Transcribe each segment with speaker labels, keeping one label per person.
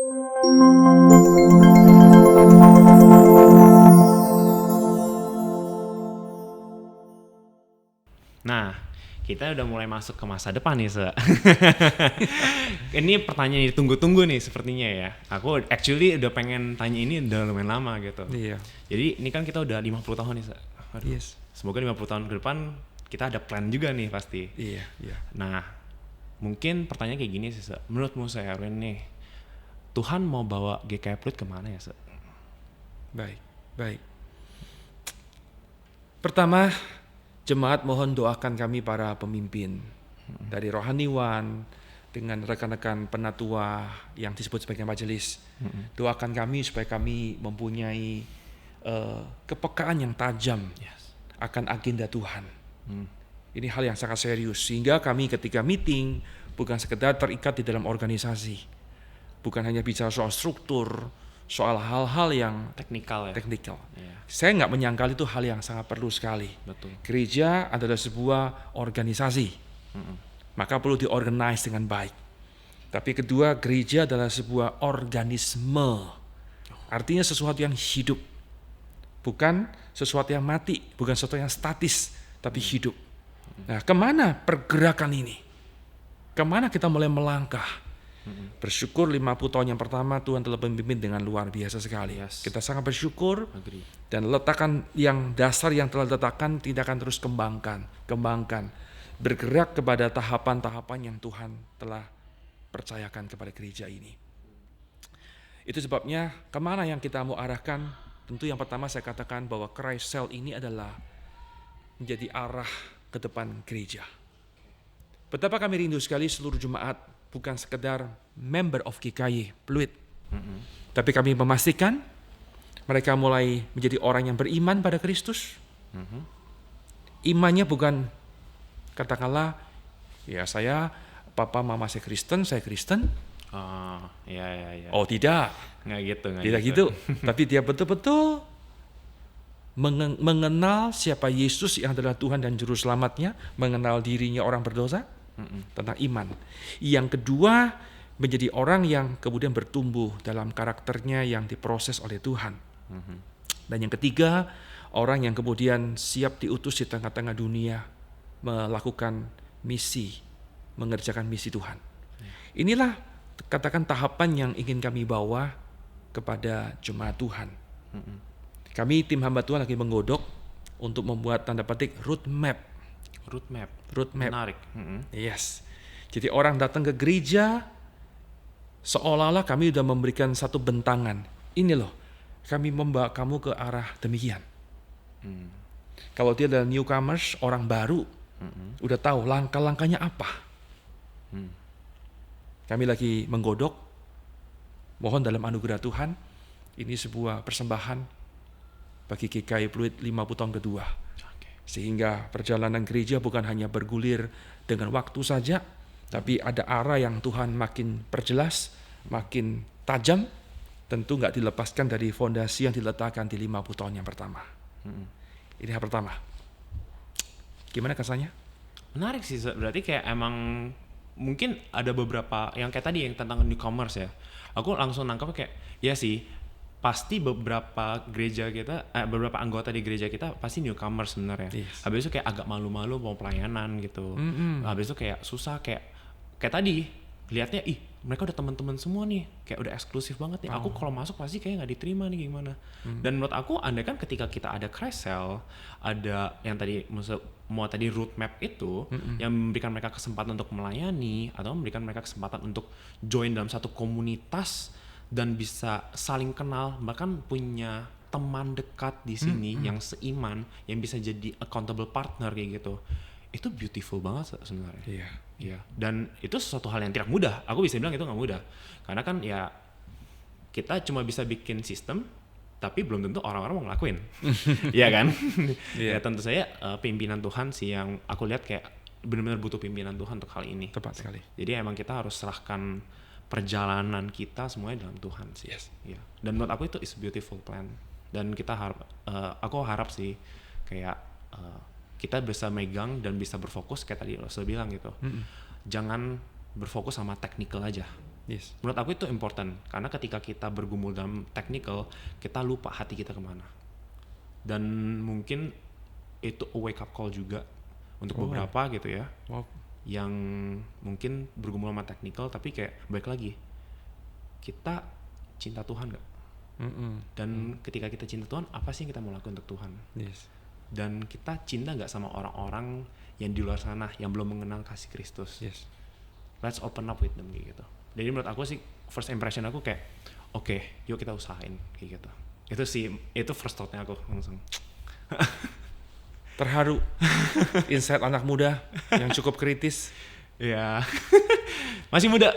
Speaker 1: Nah, kita udah mulai masuk ke masa depan nih, Se. Ini pertanyaan yang ditunggu-tunggu nih sepertinya ya. Aku actually udah pengen tanya ini udah lumayan lama gitu.
Speaker 2: Iya.
Speaker 1: Jadi ini kan kita udah 50 tahun nih, Se. Aduh,
Speaker 2: Yes.
Speaker 1: semoga 50 tahun ke depan kita ada plan juga nih pasti.
Speaker 2: Iya.
Speaker 1: Nah, mungkin pertanyaan kayak gini sih, Se. Menurutmu, Se Erwin nih, Tuhan mau bawa GKI Pluit kemana ya, Se?
Speaker 2: Baik. Pertama, jemaat mohon doakan kami para pemimpin dari rohaniwan dengan rekan-rekan penatua yang disebut sebagai majelis. Doakan kami supaya kami mempunyai kepekaan yang tajam akan agenda Tuhan. Ini hal yang sangat serius sehingga kami ketika meeting bukan sekedar terikat di dalam organisasi, bukan hanya bicara soal struktur, soal hal-hal yang
Speaker 1: Teknikal ya?
Speaker 2: teknikal.
Speaker 1: Iya.
Speaker 2: Saya nggak menyangkal itu hal yang sangat perlu sekali.
Speaker 1: Betul.
Speaker 2: Gereja adalah sebuah organisasi, maka perlu diorganize dengan baik. Tapi kedua, gereja adalah sebuah organisme, artinya sesuatu yang hidup, bukan sesuatu yang mati, bukan sesuatu yang statis, tapi hidup. Nah, kemana pergerakan ini? Kemana kita mulai melangkah? Bersyukur 50 tahun yang pertama Tuhan telah memimpin dengan luar biasa sekali.
Speaker 1: Yes.
Speaker 2: Kita sangat bersyukur.
Speaker 1: Agree.
Speaker 2: Dan letakkan yang dasar yang telah diletakkan tidak akan terus kembangkan. Bergerak kepada tahapan-tahapan yang Tuhan telah percayakan kepada gereja ini. Itu sebabnya kemana yang kita mau arahkan? Tentu yang pertama saya katakan bahwa Christ Cell ini adalah menjadi arah ke depan gereja. Betapa kami rindu sekali seluruh jemaat bukan sekedar member of GKI Pluit, tapi kami memastikan mereka mulai menjadi orang yang beriman pada Kristus. Imannya bukan katakanlah, ya saya papa mama saya Kristen, saya Kristen.
Speaker 1: Oh, iya.
Speaker 2: Oh tidak,
Speaker 1: Nggak
Speaker 2: tidak gitu. Tapi dia betul-betul mengenal siapa Yesus yang adalah Tuhan dan Juru Selamatnya, mengenal dirinya orang berdosa, tentang iman. Yang kedua, menjadi orang yang kemudian bertumbuh dalam karakternya yang diproses oleh Tuhan. Dan yang ketiga, orang yang kemudian siap diutus di tengah-tengah dunia melakukan misi, mengerjakan misi Tuhan. Inilah katakan tahapan yang ingin kami bawa kepada jemaat Tuhan. Kami tim hamba Tuhan lagi menggodok untuk membuat tanda petik roadmap.
Speaker 1: Menarik.
Speaker 2: Yes. Jadi orang datang ke gereja seolah-olah kami sudah memberikan satu bentangan. Ini loh, kami membawa kamu ke arah demikian. Kalau dia adalah newcomers, orang baru, udah tahu langkah-langkahnya apa. Kami lagi menggodok. Mohon dalam anugerah Tuhan, ini sebuah persembahan bagi GKI Pluit 50 tahun kedua. Sehingga perjalanan gereja bukan hanya bergulir dengan waktu saja, tapi ada arah yang Tuhan makin perjelas, makin tajam, tentu nggak dilepaskan dari fondasi yang diletakkan di 50 tahun yang pertama. Ini hal pertama. Gimana kesannya?
Speaker 1: Menarik sih, berarti kayak emang mungkin ada beberapa yang kayak tadi yang tentang newcomers ya. Aku langsung nangkep kayak, ya sih, pasti beberapa anggota di gereja kita pasti newcomers sebenarnya.
Speaker 2: Yes.
Speaker 1: Habis itu kayak agak malu-malu mau pelayanan gitu. Habis itu kayak susah kayak tadi lihatnya mereka udah teman-teman semua nih, kayak udah eksklusif banget nih. Aku kalau masuk pasti kayak nggak diterima nih gimana. Dan menurut aku andai kan ketika kita ada Christ Cell, ada yang tadi mau tadi roadmap itu yang memberikan mereka kesempatan untuk melayani atau memberikan mereka kesempatan untuk join dalam satu komunitas dan bisa saling kenal, bahkan punya teman dekat di sini yang seiman, yang bisa jadi accountable partner kayak gitu. Itu beautiful banget sebenarnya. Iya. Dan itu sesuatu hal yang tidak mudah. Aku bisa bilang itu nggak mudah, karena kan ya kita cuma bisa bikin sistem, tapi belum tentu orang-orang mau ngelakuin. Iya kan? Ya tentu saya pimpinan Tuhan sih yang aku lihat kayak benar-benar butuh pimpinan Tuhan untuk hal ini.
Speaker 2: Tepat sekali.
Speaker 1: Jadi emang kita harus serahkan perjalanan kita semuanya dalam Tuhan sih.
Speaker 2: Yes.
Speaker 1: Ya. Dan menurut aku itu is beautiful plan. Dan kita aku harap sih kayak kita bisa megang dan bisa berfokus kayak tadi lo sudah bilang gitu. Jangan berfokus sama technical aja.
Speaker 2: Yes.
Speaker 1: Menurut aku itu important, karena ketika kita bergumul dalam technical, kita lupa hati kita kemana. Dan mungkin itu a wake up call juga untuk beberapa gitu ya, yang mungkin bergumul sama technical, tapi kayak balik lagi, kita cinta Tuhan nggak? Dan ketika kita cinta Tuhan, apa sih yang kita mau lakukan untuk Tuhan?
Speaker 2: Yes.
Speaker 1: Dan kita cinta nggak sama orang-orang yang di luar sana yang belum mengenal kasih Kristus?
Speaker 2: Yes.
Speaker 1: Let's open up with them kayak gitu. Jadi menurut aku sih first impression aku kayak oke, yuk kita usahain kayak gitu. Itu sih, itu first thought-nya aku langsung.
Speaker 2: Terharu. Insight anak muda yang cukup kritis.
Speaker 1: Ya. Masih muda.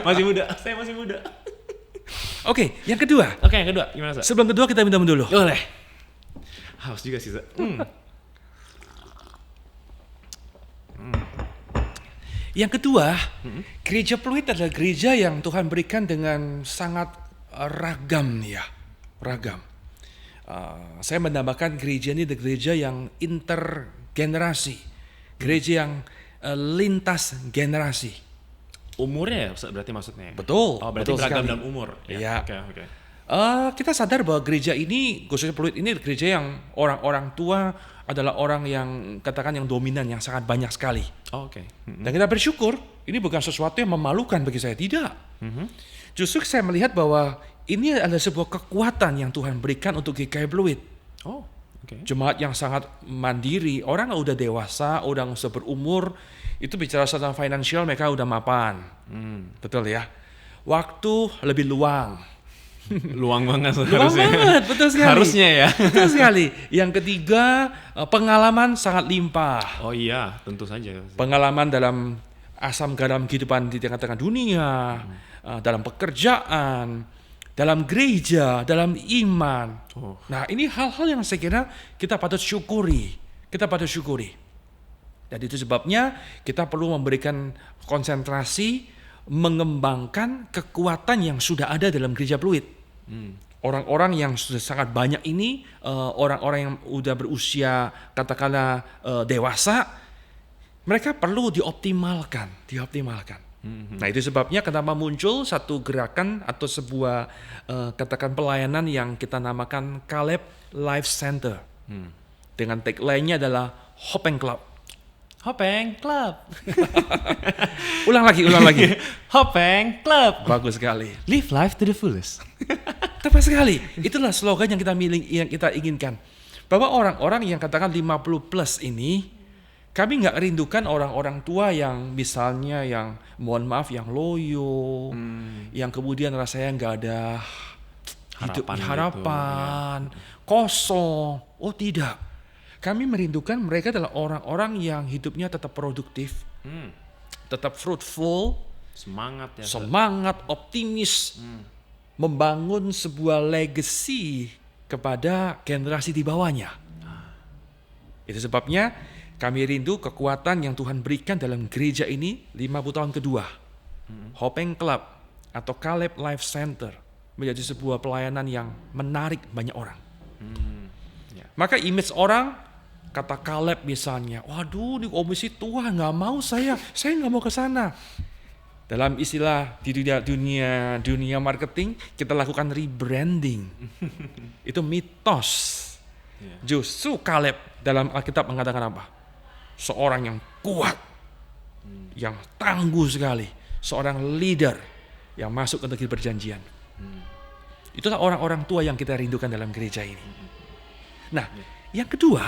Speaker 1: Masih muda. Saya masih muda.
Speaker 2: Oke, yang kedua.
Speaker 1: Oke, yang kedua gimana, Sa?
Speaker 2: Sebelum kedua kita minum dulu.
Speaker 1: Boleh. Haus juga sih, Sa.
Speaker 2: Yang kedua, gereja Pluit adalah gereja yang Tuhan berikan dengan sangat ragam ya, ragam. Saya menambahkan gereja ini adalah gereja yang intergenerasi, gereja yang lintas generasi.
Speaker 1: Umurnya ya berarti maksudnya?
Speaker 2: Betul.
Speaker 1: Oh, berarti
Speaker 2: betul
Speaker 1: beragam
Speaker 2: sekali.
Speaker 1: dalam umur.
Speaker 2: Ya.
Speaker 1: Oke.
Speaker 2: Kita sadar bahwa gereja ini, khususnya Pluit ini gereja yang orang-orang tua adalah orang yang katakan yang dominan, yang sangat banyak sekali.
Speaker 1: Oh, oke.
Speaker 2: Dan kita bersyukur, ini bukan sesuatu yang memalukan bagi saya, tidak. Justru saya melihat bahwa ini adalah sebuah kekuatan yang Tuhan berikan untuk GKI Pluit.
Speaker 1: Oh, oke.
Speaker 2: Jemaat yang sangat mandiri, orang udah dewasa, udah sudah berumur, itu bicara tentang finansial mereka udah mapan. Betul ya. Waktu lebih luang.
Speaker 1: Luang banget
Speaker 2: Luang banget, betul sekali.
Speaker 1: Harusnya ya.
Speaker 2: Betul sekali. Yang ketiga, pengalaman sangat limpah.
Speaker 1: Oh iya, tentu saja.
Speaker 2: Pengalaman dalam asam garam kehidupan di tengah-tengah dunia, dalam pekerjaan, dalam gereja, dalam iman. Nah, ini hal-hal yang saya kira kita patut syukuri. Kita patut syukuri. Dan itu sebabnya kita perlu memberikan konsentrasi, mengembangkan kekuatan yang sudah ada dalam gereja Pluit. Orang-orang yang sudah sangat banyak ini, orang-orang yang sudah berusia katakanlah dewasa, mereka perlu dioptimalkan. Nah, itu sebabnya kenapa muncul satu gerakan atau sebuah katakan pelayanan yang kita namakan Caleb Life Center. Dengan tagline-nya adalah Hopeng Club.
Speaker 1: Hopeng Club.
Speaker 2: Ulang lagi.
Speaker 1: Hopeng Club.
Speaker 2: Bagus sekali.
Speaker 1: Live life to the fullest.
Speaker 2: Tepat sekali. Itulah slogan yang kita inginkan. Bahwa orang-orang yang katakan 50 plus ini, kami nggak rindukan orang-orang tua yang misalnya yang mohon maaf yang loyo, yang kemudian rasanya nggak ada harapan, kosong. Oh tidak. Kami merindukan mereka adalah orang-orang yang hidupnya tetap produktif, tetap fruitful, semangat, optimis, membangun sebuah legacy kepada generasi di bawahnya. Itu sebabnya kami rindu kekuatan yang Tuhan berikan dalam gereja ini 50 tahun kedua. Hopeng Club atau Caleb Life Center menjadi sebuah pelayanan yang menarik banyak orang. Maka image orang kata Caleb misalnya, waduh di komisi tua nggak mau saya nggak mau ke sana. Dalam istilah di dunia marketing kita lakukan rebranding. Itu mitos. Justru Caleb dalam Alkitab mengatakan apa? Seorang yang kuat, yang tangguh sekali, seorang leader yang masuk ke negeri perjanjian. Itulah orang-orang tua yang kita rindukan dalam gereja ini. Nah, yang kedua,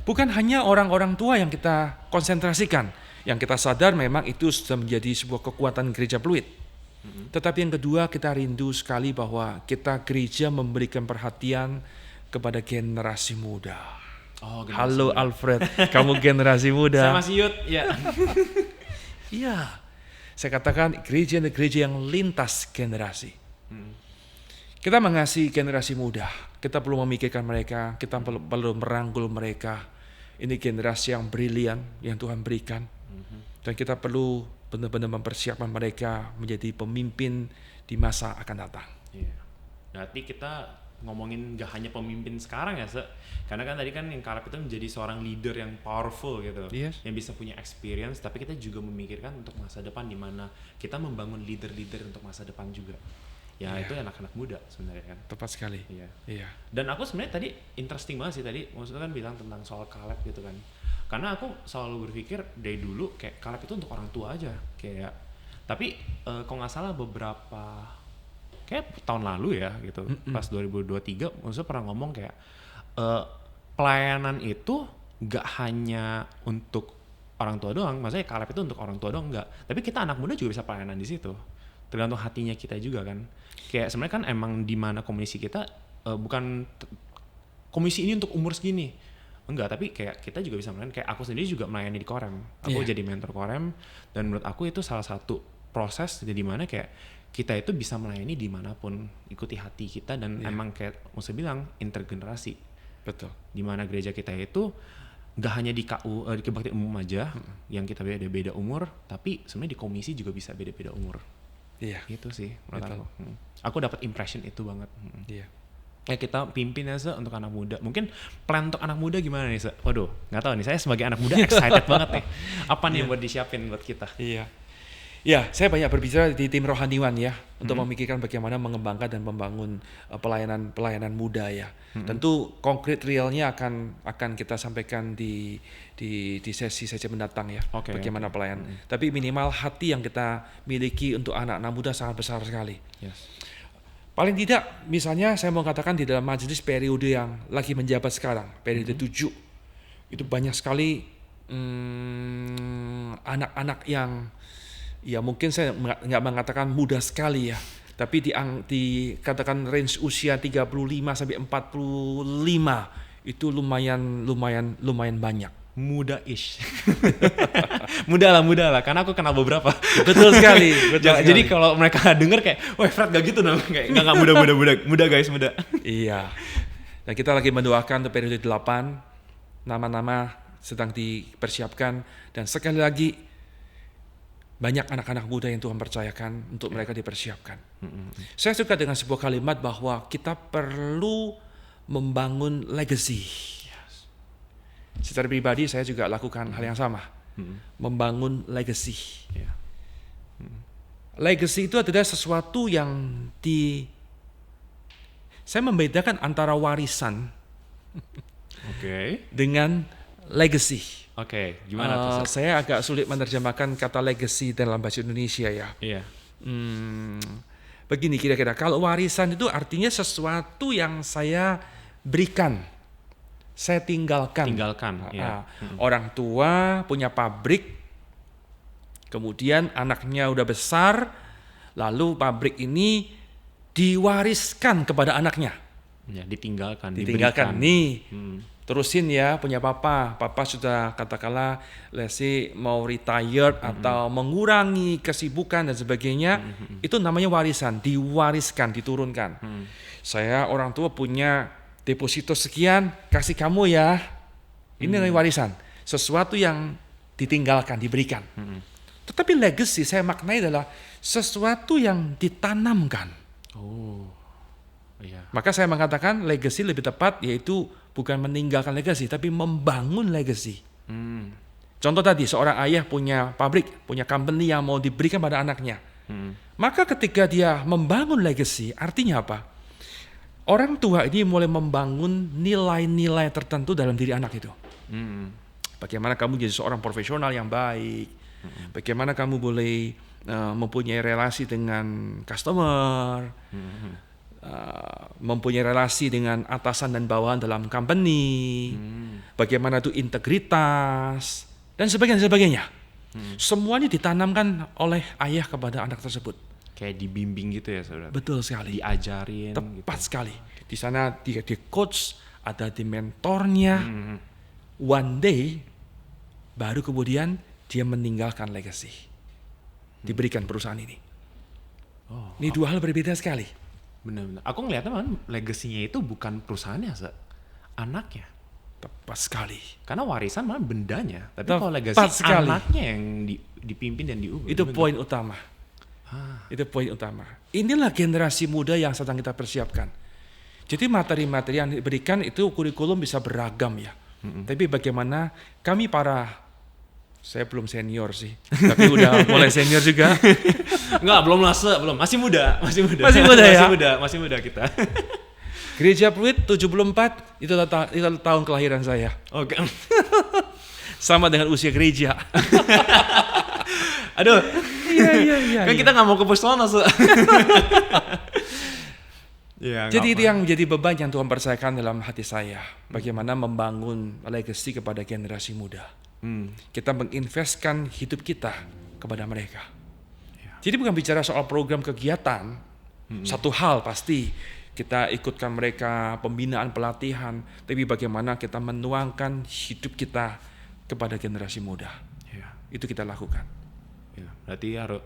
Speaker 2: bukan hanya orang-orang tua yang kita konsentrasikan, yang kita sadar memang itu sudah menjadi sebuah kekuatan gereja Pluit. Tetapi yang kedua, kita rindu sekali bahwa kita gereja memberikan perhatian kepada generasi muda. Halo muda. Alfred, kamu generasi muda.
Speaker 1: Saya masih youth, ya.
Speaker 2: Iya, saya katakan gereja yang lintas generasi. Kita mengasihi generasi muda, kita perlu memikirkan mereka, kita perlu merangkul mereka. Ini generasi yang brilian yang Tuhan berikan. Dan kita perlu benar-benar mempersiapkan mereka menjadi pemimpin di masa akan datang.
Speaker 1: Berarti kita ngomongin gak hanya pemimpin sekarang ya, karena kan tadi kan yang Caleb itu menjadi seorang leader yang powerful gitu, yang bisa punya experience, tapi kita juga memikirkan untuk masa depan di mana kita membangun leader-leader untuk masa depan juga. Ya itu anak-anak muda sebenarnya kan.
Speaker 2: Tepat sekali.
Speaker 1: Iya. Dan aku sebenarnya tadi interesting banget sih tadi, maksudnya kan bilang tentang soal Caleb gitu kan. Karena aku selalu berpikir dari dulu kayak Caleb itu untuk orang tua aja, kayak. Tapi kalau nggak salah beberapa kayak tahun lalu ya gitu, pas 2023 maksudnya pernah ngomong kayak pelayanan itu nggak hanya untuk orang tua doang, maksudnya Caleb itu untuk orang tua doang enggak, tapi kita anak muda juga bisa pelayanan di situ, tergantung hatinya kita juga kan. Kayak sebenarnya kan emang di mana komisi kita bukan komisi ini untuk umur segini, enggak, tapi kayak kita juga bisa melayani. Kayak aku sendiri juga melayani di Korem, aku jadi mentor Korem, dan menurut aku itu salah satu proses di mana kayak kita itu bisa melayani dimanapun, ikuti hati kita, dan emang kayak Musa bilang intergenerasi.
Speaker 2: Betul.
Speaker 1: Dimana gereja kita itu nggak hanya di KU, di kebaktian umum aja, yang kita beda-beda umur, tapi sebenarnya di komisi juga bisa beda-beda umur.
Speaker 2: Iya.
Speaker 1: Gitu sih menurut aku. Aku dapat impression itu banget.
Speaker 2: Iya.
Speaker 1: Ya kita pimpin ya untuk anak muda. Mungkin plan untuk anak muda gimana nih, Waduh, nggak tahu nih. Saya sebagai anak muda excited banget nih. Apa nih yang buat disiapin buat kita?
Speaker 2: Iya. Ya, saya banyak berbicara di tim rohaniwan ya, untuk memikirkan bagaimana mengembangkan dan membangun pelayanan muda ya. Tentu konkret realnya akan kita sampaikan di sesi mendatang ya, bagaimana pelayanan. Tapi minimal hati yang kita miliki untuk anak-anak muda sangat besar sekali.
Speaker 1: Yes.
Speaker 2: Paling tidak, misalnya saya mau katakan di dalam majelis periode yang lagi menjabat sekarang, periode 7, itu banyak sekali anak-anak yang ya mungkin saya nggak mengatakan muda sekali ya, tapi dikatakan range usia 35 sampai 45 itu lumayan banyak.
Speaker 1: Muda-ish. muda lah, karena aku kenal beberapa.
Speaker 2: Betul sekali.
Speaker 1: Jadi kalau mereka denger kayak, wah Fred gak gitu dong, kayak nggak muda guys, muda.
Speaker 2: Iya. Dan kita lagi mendoakan untuk periode 8, nama-nama sedang dipersiapkan, dan sekali lagi banyak anak-anak muda yang Tuhan percayakan untuk mereka dipersiapkan. Saya suka dengan sebuah kalimat bahwa kita perlu membangun legacy. Secara pribadi saya juga lakukan hal yang sama, membangun legacy. Legacy itu adalah sesuatu yang saya membedakan antara warisan dengan legacy.
Speaker 1: Gimana tuh?
Speaker 2: Saya agak sulit menerjemahkan kata legacy dalam bahasa Indonesia ya.
Speaker 1: Iya.
Speaker 2: Begini kira-kira, kalau warisan itu artinya sesuatu yang saya berikan, saya tinggalkan.
Speaker 1: Ya.
Speaker 2: Orang tua punya pabrik, kemudian anaknya udah besar, lalu pabrik ini diwariskan kepada anaknya.
Speaker 1: Ya, ditinggalkan.
Speaker 2: Nih. Terusin ya, punya papa sudah katakanlah let's say mau retired atau mengurangi kesibukan dan sebagainya, itu namanya warisan, diwariskan, diturunkan. Saya orang tua punya deposito sekian, kasih kamu ya, ini namanya warisan, sesuatu yang ditinggalkan, diberikan. Tetapi legacy saya maknai adalah sesuatu yang ditanamkan. Maka saya mengatakan legacy lebih tepat yaitu bukan meninggalkan legacy, tapi membangun legacy. Contoh tadi, seorang ayah punya pabrik, punya company yang mau diberikan pada anaknya. Maka ketika dia membangun legacy, artinya apa? Orang tua ini mulai membangun nilai-nilai tertentu dalam diri anak itu. Bagaimana kamu jadi seorang profesional yang baik, bagaimana kamu boleh mempunyai relasi dengan customer, mempunyai relasi dengan atasan dan bawahan dalam company, bagaimana itu integritas dan sebagainya. Semuanya ditanamkan oleh ayah kepada anak tersebut.
Speaker 1: Kayak dibimbing gitu ya, saudara.
Speaker 2: Betul sekali.
Speaker 1: Diajarin.
Speaker 2: Tepat
Speaker 1: gitu.
Speaker 2: sekali. Di sana dia di coach, ada di mentornya. One day baru kemudian dia meninggalkan legacy, diberikan perusahaan ini. Ini dua hal berbeda sekali.
Speaker 1: Benar-benar. Aku ngeliatnya kan legasinya itu bukan perusahaannya, anaknya.
Speaker 2: Tepat sekali.
Speaker 1: Karena warisan malah bendanya. Tapi kalau legasi anaknya yang dipimpin dan diubah.
Speaker 2: Itu poin utama. Itu poin utama. Inilah generasi muda yang sedang kita persiapkan. Jadi materi-materi yang diberikan itu kurikulum bisa beragam ya. Tapi bagaimana kami saya belum senior sih, tapi udah mulai senior juga.
Speaker 1: Enggak, belum masih muda masih muda kita.
Speaker 2: Gereja Pluit 74 itu tahun kelahiran saya.
Speaker 1: Oke.
Speaker 2: Sama dengan usia gereja.
Speaker 1: Aduh.
Speaker 2: Iya.
Speaker 1: Kan kita nggak mau ke Pesona. Ya,
Speaker 2: jadi itu yang menjadi beban yang Tuhan percayakan dalam hati saya. Bagaimana membangun legacy kepada generasi muda. Kita menginvestkan hidup kita kepada mereka. Jadi bukan bicara soal program kegiatan. Satu hal pasti kita ikutkan mereka pembinaan pelatihan. Tapi bagaimana kita menuangkan hidup kita kepada generasi muda. Itu kita lakukan.
Speaker 1: Berarti harus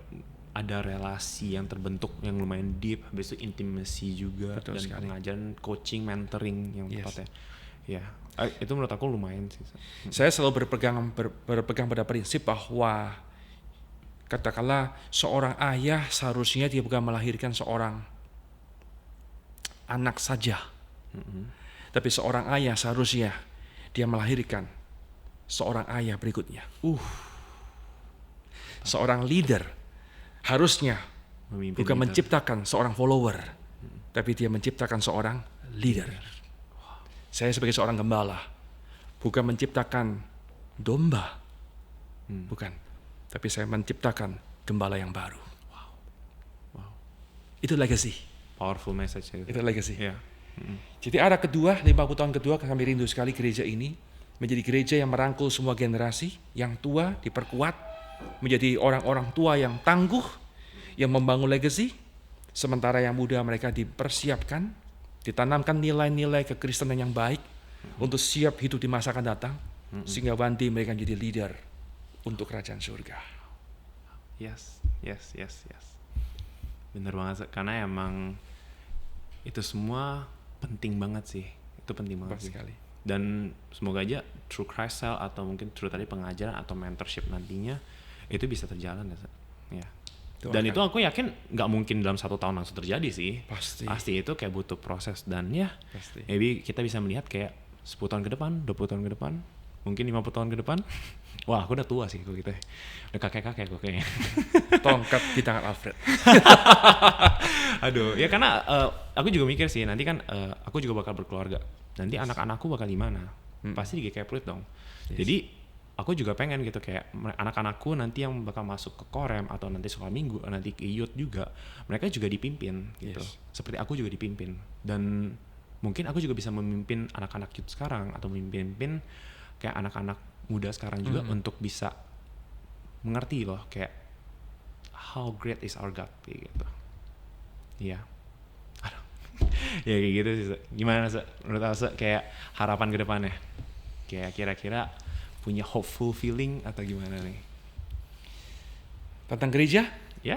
Speaker 1: ada relasi yang terbentuk yang lumayan deep, habis itu intimacy juga. Betul dan sekali. Pengajaran, coaching, mentoring yang tepat ya. Itu menurut aku lumayan sih.
Speaker 2: Saya selalu berpegang pada prinsip bahwa katakanlah seorang ayah seharusnya dia bukan melahirkan seorang anak saja. Tapi seorang ayah seharusnya dia melahirkan seorang ayah berikutnya. Seorang leader harusnya bukan menciptakan seorang follower, tapi dia menciptakan seorang leader. Saya sebagai seorang gembala bukan menciptakan domba, bukan, tapi saya menciptakan gembala yang baru. Wow. Itu legacy.
Speaker 1: Powerful message.
Speaker 2: Itu legacy.
Speaker 1: Yeah.
Speaker 2: Jadi arah kedua, 50 tahun kedua kami rindu sekali gereja ini menjadi gereja yang merangkul semua generasi, yang tua diperkuat, menjadi orang-orang tua yang tangguh, yang membangun legacy, sementara yang muda mereka dipersiapkan, ditanamkan nilai-nilai kekristenan yang baik untuk siap hidup di masa akan datang, sehingga nanti mereka menjadi leader untuk kerajaan surga.
Speaker 1: Yes. Bener banget, karena emang itu semua penting banget sih. Itu penting banget
Speaker 2: sekali.
Speaker 1: Dan semoga aja through Christ Cell atau mungkin through tadi pengajaran atau mentorship nantinya itu bisa terjalan ya. Dan itu aku yakin nggak mungkin dalam 1 tahun langsung terjadi sih. Pasti itu kayak butuh proses dan maybe kita bisa melihat kayak 10 tahun ke depan, 20 tahun ke depan, mungkin 50 tahun ke depan. Wah, aku udah tua sih kok gitu. Udah kakek-kakek kok kayaknya.
Speaker 2: Tongkat di tangan Alfred.
Speaker 1: Aduh, ya karena aku juga mikir sih nanti kan aku juga bakal berkeluarga. Nanti anak-anakku bakal gimana? Pasti di GK Pluit dong. Jadi aku juga pengen gitu kayak anak-anakku nanti yang bakal masuk ke Korem atau nanti sekolah minggu, nanti ke youth juga, mereka juga dipimpin gitu. Seperti aku juga dipimpin. Dan mungkin aku juga bisa memimpin anak-anak youth sekarang atau memimpin kayak anak-anak muda sekarang juga untuk bisa mengerti loh kayak how great is our God kayak gitu. Iya. Aduh. Ya kayak gitu sih. Gimana menurut Asa kayak harapan ke depannya? Kayak kira-kira punya hopeful feeling atau gimana nih?
Speaker 2: Tentang gereja?
Speaker 1: Ya.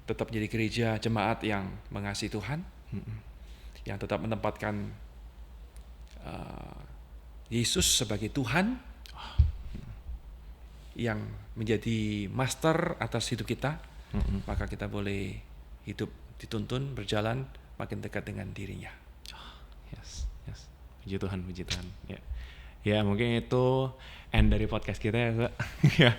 Speaker 2: Tetap jadi gereja jemaat yang mengasihi Tuhan, yang tetap menempatkan Yesus sebagai Tuhan, yang menjadi master atas hidup kita, maka kita boleh hidup dituntun berjalan makin dekat dengan dirinya.
Speaker 1: Yes. Puji Tuhan. Ya mungkin itu end dari podcast kita ya.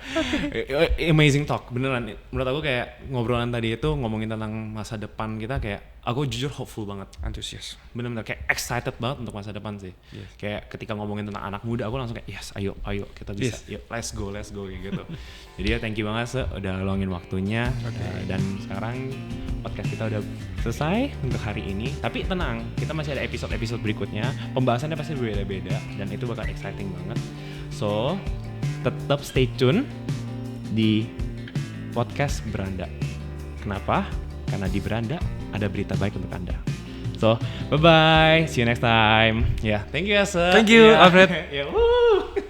Speaker 1: Amazing talk beneran. Menurut aku kayak ngobrolan tadi itu ngomongin tentang masa depan kita, kayak aku jujur hopeful banget,
Speaker 2: antusias,
Speaker 1: bener-bener kayak excited banget untuk masa depan sih. Kayak ketika ngomongin tentang anak muda aku langsung kayak yes, ayo kita bisa, yuk let's go kayak gitu. Jadi ya thank you banget udah luangin waktunya. Dan sekarang podcast kita udah selesai untuk hari ini. Tapi tenang, kita masih ada episode berikutnya. Pembahasannya pasti berbeda-beda dan itu bakal exciting banget. So, tetap stay tune di podcast Beranda. Kenapa? Karena di Beranda ada berita baik untuk Anda. So, bye-bye. See you next time. Yeah, thank you, Asa.
Speaker 2: Thank you,
Speaker 1: yeah.
Speaker 2: Alfred.
Speaker 1: Yeah, woo.